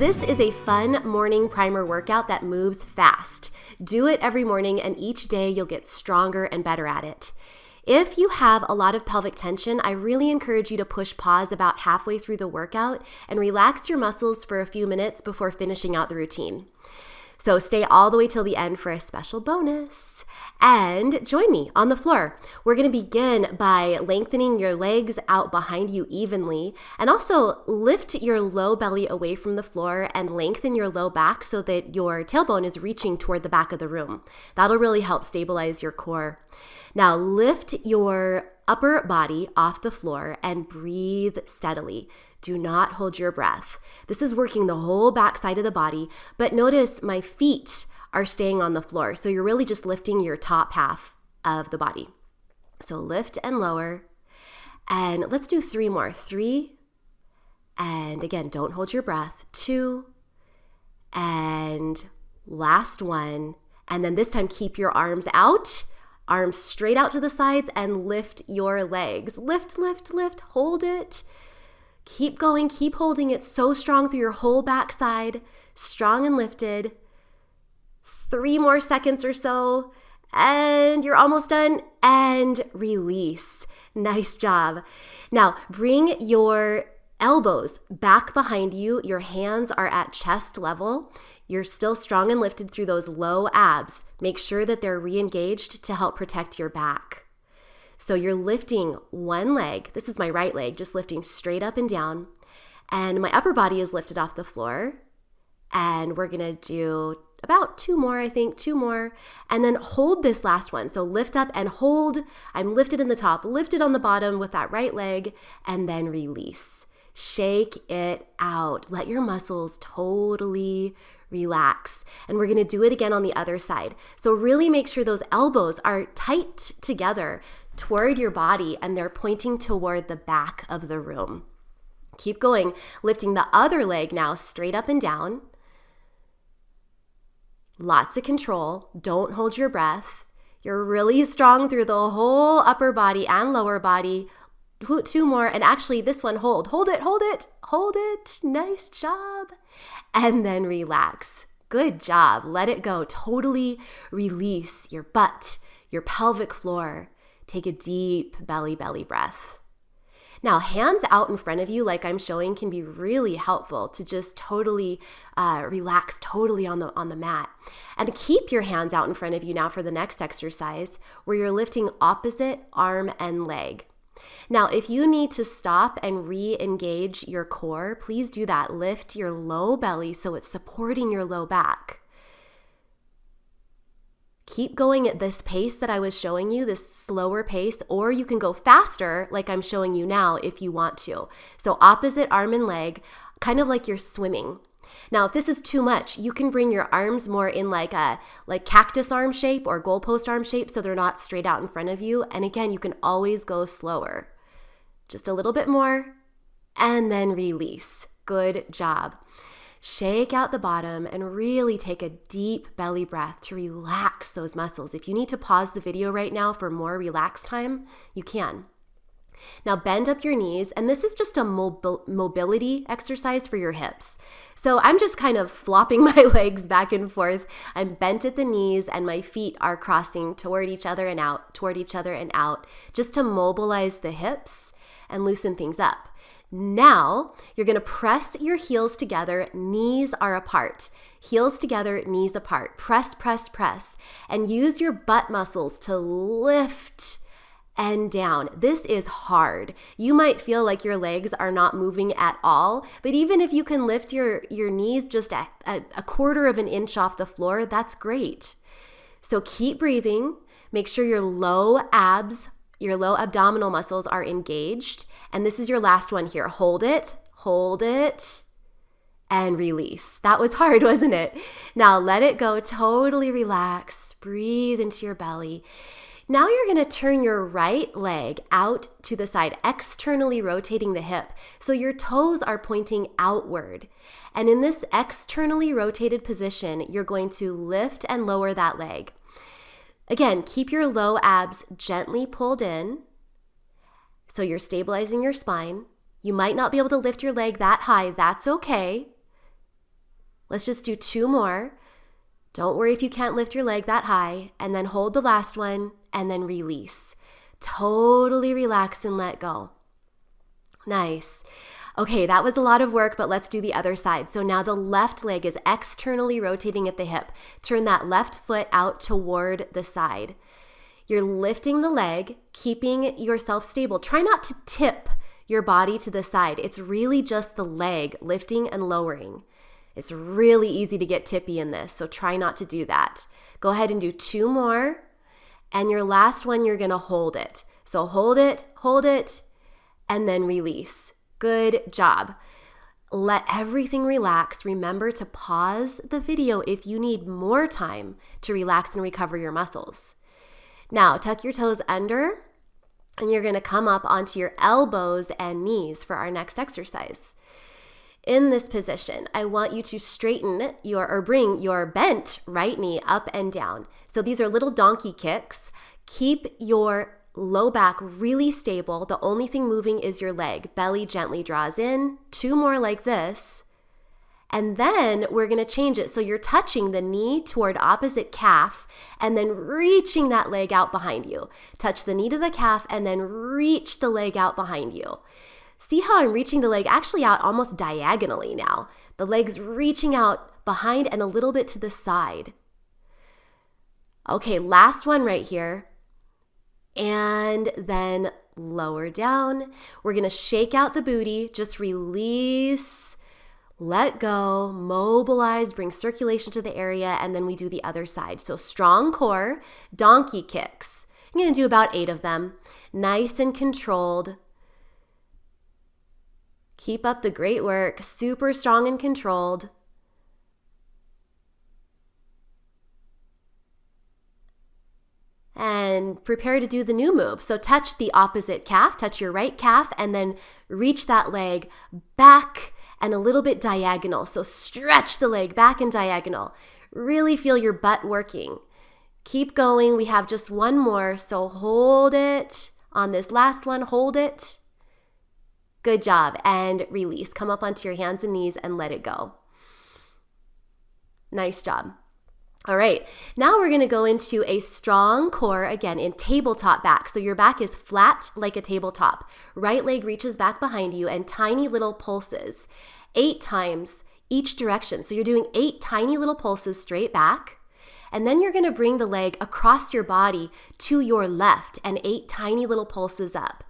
This is a fun morning primer workout that moves fast. Do it every morning and each day you'll get stronger and better at it. If you have a lot of pelvic tension, I really encourage you to push pause about halfway through the workout and relax your muscles for a few minutes before finishing out the routine. So stay all the way till the end for a special bonus. And join me on the floor. We're going to begin by lengthening your legs out behind you evenly, and also lift your low belly away from the floor and lengthen your low back so that your tailbone is reaching toward the back of the room. That'll really help stabilize your core. Now lift your upper body off the floor and breathe steadily. Do not hold your breath. This is working the whole back side of the body, but notice my feet are staying on the floor. So you're really just lifting your top half of the body. So lift and lower. And let's do 3 more. 3. And again, don't hold your breath. 2. And last 1. And then this time, keep your arms out. Arms straight out to the sides and lift your legs. Lift, lift, lift. Hold it. Keep going. Keep holding it so strong through your whole back side. Strong and lifted. 3 more seconds or so, and you're almost done, and release. Nice job. Now, bring your elbows back behind you. Your hands are at chest level. You're still strong and lifted through those low abs. Make sure that they're re-engaged to help protect your back. So you're lifting one leg. This is my right leg, just lifting straight up and down, and my upper body is lifted off the floor, and we're gonna do about 2 more, I think, 2 more, and then hold this last one. So lift up and hold. I'm lifted in the top, lifted on the bottom with that right leg, and then release. Shake it out. Let your muscles totally relax. And we're gonna do it again on the other side. So really make sure those elbows are tight together toward your body and they're pointing toward the back of the room. Keep going, lifting the other leg now straight up and down. Lots of control. Don't hold your breath. You're really strong through the whole upper body and lower body. 2 more. And actually this one, hold it, hold it, hold it. Nice job. And then relax. Good job. Let it go. Totally release your butt, your pelvic floor. Take a deep belly breath. Now, hands out in front of you, like I'm showing, can be really helpful to just totally relax totally on the mat. And keep your hands out in front of you now for the next exercise, where you're lifting opposite arm and leg. Now, if you need to stop and re-engage your core, please do that. Lift your low belly so it's supporting your low back. Keep going at this pace that I was showing you, this slower pace, or you can go faster like I'm showing you now if you want to. So opposite arm and leg, kind of like you're swimming. Now, if this is too much, you can bring your arms more in like cactus arm shape or goalpost arm shape so they're not straight out in front of you. And again, you can always go slower. Just a little bit more and then release. Good job. Shake out the bottom and really take a deep belly breath to relax those muscles. If you need to pause the video right now for more relax time, you can. Now bend up your knees, and this is just a mobility exercise for your hips. So I'm just kind of flopping my legs back and forth. I'm bent at the knees and my feet are crossing toward each other and out, toward each other and out, just to mobilize the hips and loosen things up. Now, you're going to press your heels together, knees are apart. Heels together, knees apart. Press, press, press. And use your butt muscles to lift and down. This is hard. You might feel like your legs are not moving at all, but even if you can lift your knees just a 1/4 of an inch off the floor, that's great. So keep breathing. Make sure your low abdominal muscles are engaged. And this is your last one here. Hold it, and release. That was hard, wasn't it? Now let it go. Totally relax. Breathe into your belly. Now you're going to turn your right leg out to the side, externally rotating the hip. So your toes are pointing outward. And in this externally rotated position, you're going to lift and lower that leg. Again, keep your low abs gently pulled in. So you're stabilizing your spine. You might not be able to lift your leg that high. That's okay. Let's just do 2 more. Don't worry if you can't lift your leg that high, and then hold the last one and then release. Totally relax and let go. Nice. Okay, that was a lot of work, but let's do the other side. So now the left leg is externally rotating at the hip. Turn that left foot out toward the side. You're lifting the leg, keeping yourself stable. Try not to tip your body to the side. It's really just the leg lifting and lowering. It's really easy to get tippy in this, so try not to do that. Go ahead and do 2 more, and your last one, you're gonna hold it. So hold it, and then release. Good job. Let everything relax. Remember to pause the video if you need more time to relax and recover your muscles. Now, tuck your toes under, and you're gonna come up onto your elbows and knees for our next exercise. In this position, I want you to straighten bring your bent right knee up and down. So these are little donkey kicks. Keep your low back really stable. The only thing moving is your leg. Belly gently draws in. 2 more like this. And then we're going to change it. So you're touching the knee toward opposite calf and then reaching that leg out behind you. Touch the knee to the calf and then reach the leg out behind you. See how I'm reaching the leg actually out almost diagonally now. The leg's reaching out behind and a little bit to the side. Okay, last one right here. And then lower down. We're going to shake out the booty. Just release, let go, mobilize, bring circulation to the area, and then we do the other side. So strong core, donkey kicks. I'm going to do about 8 of them. Nice and controlled. Keep up the great work, super strong and controlled. And prepare to do the new move. So touch the opposite calf, touch your right calf, and then reach that leg back and a little bit diagonal. So stretch the leg back and diagonal. Really feel your butt working. Keep going. We have just 1 more. So hold it. On this last one, hold it. Good job. And release. Come up onto your hands and knees and let it go. Nice job. All right, now we're going to go into a strong core again in tabletop back. So your back is flat like a tabletop. Right leg reaches back behind you and tiny little pulses, 8 times each direction. So you're doing 8 tiny little pulses straight back. And then you're going to bring the leg across your body to your left and 8 tiny little pulses up.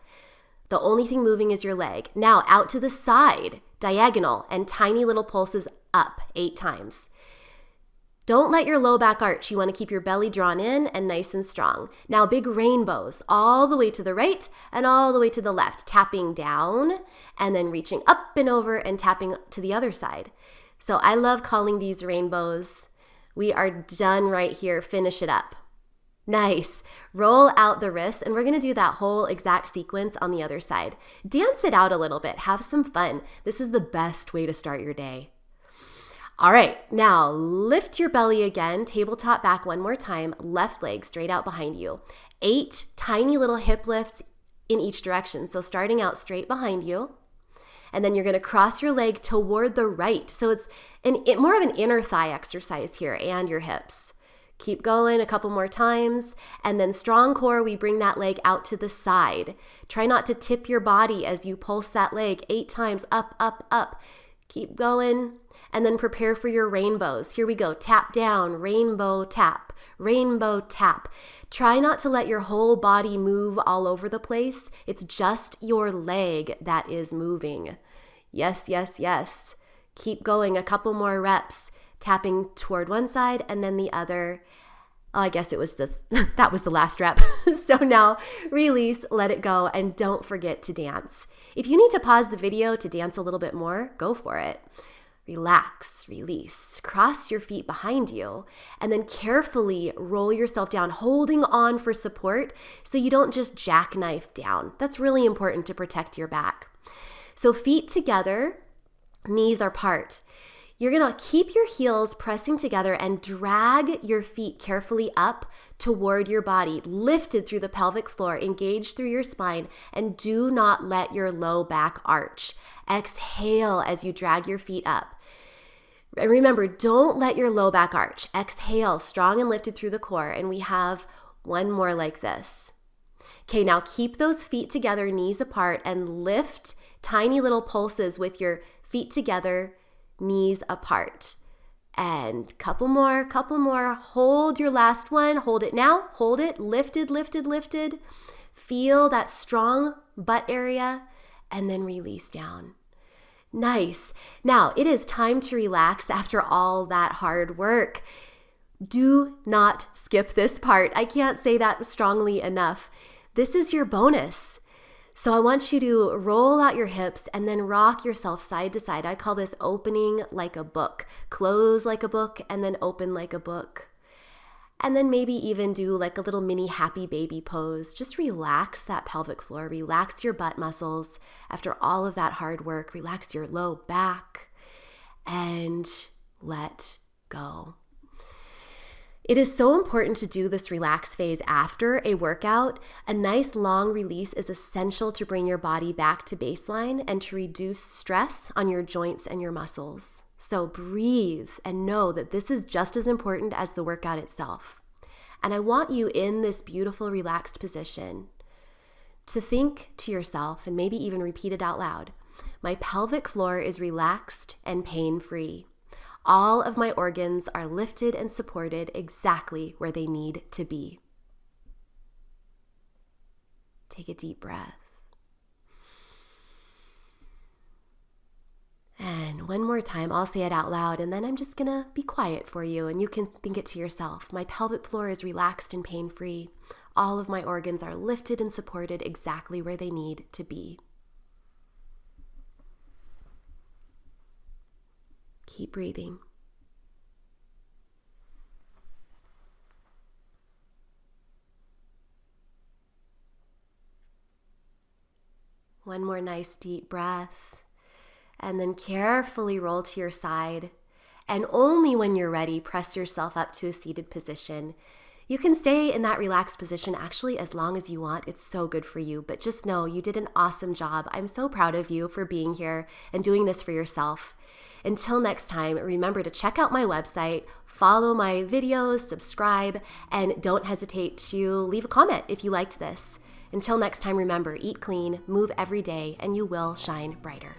The only thing moving is your leg. Now out to the side, diagonal, and tiny little pulses up 8 times. Don't let your low back arch. You want to keep your belly drawn in and nice and strong. Now big rainbows all the way to the right and all the way to the left, tapping down and then reaching up and over and tapping to the other side. So I love calling these rainbows. We are done right here. Finish it up. Nice. Roll out the wrists, and we're going to do that whole exact sequence on the other side. Dance it out a little bit. Have some fun. This is the best way to start your day. All right, now lift your belly again, tabletop back 1 more time, left leg straight out behind you. 8 tiny little hip lifts in each direction. So starting out straight behind you, and then you're going to cross your leg toward the right. So it's more of an inner thigh exercise here and your hips. Keep going a couple more times, and then strong core, we bring that leg out to the side. Try not to tip your body as you pulse that leg 8 times, up, up, up. Keep going, and then prepare for your rainbows. Here we go. Tap down, rainbow tap, rainbow tap. Try not to let your whole body move all over the place. It's just your leg that is moving. Yes, yes, yes. Keep going. A couple more reps, tapping toward one side and then the other. Oh, I guess it was just, that was the last rep. So now release, let it go, and don't forget to dance. If you need to pause the video to dance a little bit more, go for it. Relax, release, cross your feet behind you, and then carefully roll yourself down, holding on for support so you don't just jackknife down. That's really important to protect your back. So feet together, knees are apart. You're going to keep your heels pressing together and drag your feet carefully up toward your body, lifted through the pelvic floor, engaged through your spine, and do not let your low back arch. Exhale as you drag your feet up. And remember, don't let your low back arch. Exhale, strong and lifted through the core. And we have one more like this. Okay, now keep those feet together, knees apart, and lift tiny little pulses with your feet together, knees apart. And couple more. Hold your last one. Hold it now. Hold it. Lifted, lifted, lifted. Feel that strong butt area, and then release down. Nice. Now, it is time to relax after all that hard work. Do not skip this part. I can't say that strongly enough. This is your bonus. So I want you to roll out your hips and then rock yourself side to side. I call this opening like a book. Close like a book and then open like a book. And then maybe even do like a little mini happy baby pose. Just relax that pelvic floor. Relax your butt muscles. After all of that hard work, relax your low back and let go. It is so important to do this relax phase after a workout. A nice long release is essential to bring your body back to baseline and to reduce stress on your joints and your muscles. So breathe and know that this is just as important as the workout itself. And I want you in this beautiful relaxed position to think to yourself and maybe even repeat it out loud. My pelvic floor is relaxed and pain-free. All of my organs are lifted and supported exactly where they need to be. Take a deep breath. And one more time, I'll say it out loud, and then I'm just gonna be quiet for you, and you can think it to yourself. My pelvic floor is relaxed and pain-free. All of my organs are lifted and supported exactly where they need to be. Keep breathing. One more nice deep breath, and then carefully roll to your side. And only when you're ready, press yourself up to a seated position. You can stay in that relaxed position actually as long as you want. It's so good for you, but just know you did an awesome job. I'm so proud of you for being here and doing this for yourself. Until next time, remember to check out my website, follow my videos, subscribe, and don't hesitate to leave a comment if you liked this. Until next time, remember, eat clean, move every day, and you will shine brighter.